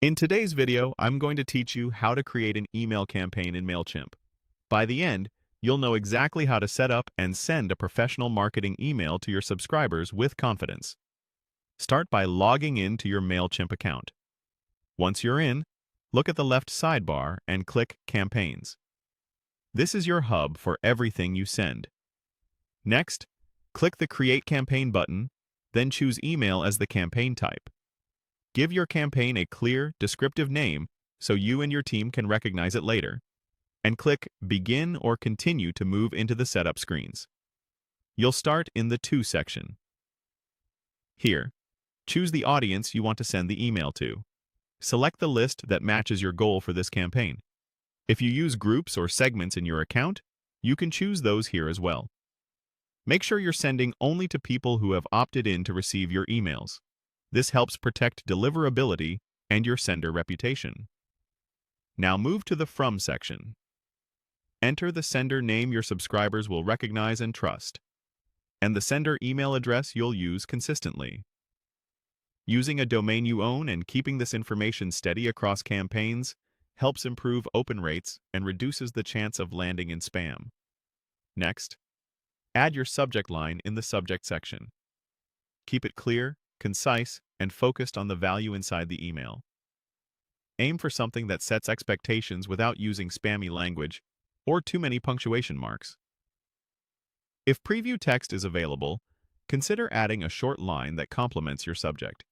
In today's video, I'm going to teach you how to create an email campaign in Mailchimp. By the end, you'll know exactly how to set up and send a professional marketing email to your subscribers with confidence. Start by logging in to your Mailchimp account. Once you're in, look at the left sidebar and click Campaigns. This is your hub for everything you send. Next, click the Create Campaign button, then choose Email as the campaign type. Give your campaign a clear, descriptive name so you and your team can recognize it later, and click Begin or Continue to move into the setup screens. You'll start in the To section. Here, choose the audience you want to send the email to. Select the list that matches your goal for this campaign. If you use groups or segments in your account, you can choose those here as well. Make sure you're sending only to people who have opted in to receive your emails. This helps protect deliverability and your sender reputation. Now move to the From section. Enter the sender name your subscribers will recognize and trust, and the sender email address you'll use consistently. Using a domain you own and keeping this information steady across campaigns helps improve open rates and reduces the chance of landing in spam. Next, add your subject line in the Subject section. Keep it clear, concise, and focused on the value inside the email. Aim for something that sets expectations without using spammy language or too many punctuation marks. If preview text is available, consider adding a short line that complements your subject.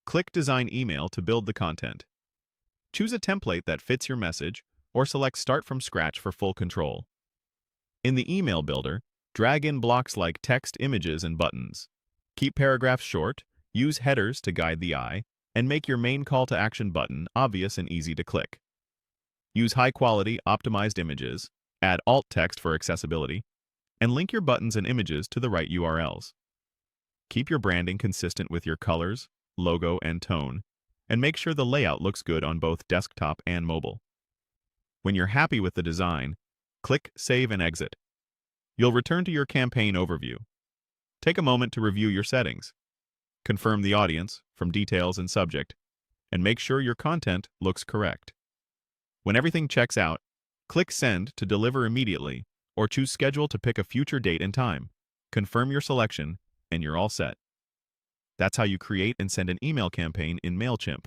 Click Design Email to build the content. Choose a template that fits your message or select Start from Scratch for full control. In the email builder, drag in blocks like text, images, and buttons. Keep paragraphs short, use headers to guide the eye, and make your main call to action button obvious and easy to click. Use high-quality, optimized images, add alt text for accessibility, and link your buttons and images to the right URLs. Keep your branding consistent with your colors, logo, and tone, and make sure the layout looks good on both desktop and mobile. When you're happy with the design, click Save and Exit. You'll return to your campaign overview. Take a moment to review your settings. Confirm the audience from details and subject, and make sure your content looks correct. When everything checks out, click Send to deliver immediately, or choose Schedule to pick a future date and time. Confirm your selection, and you're all set. That's how you create and send an email campaign in Mailchimp.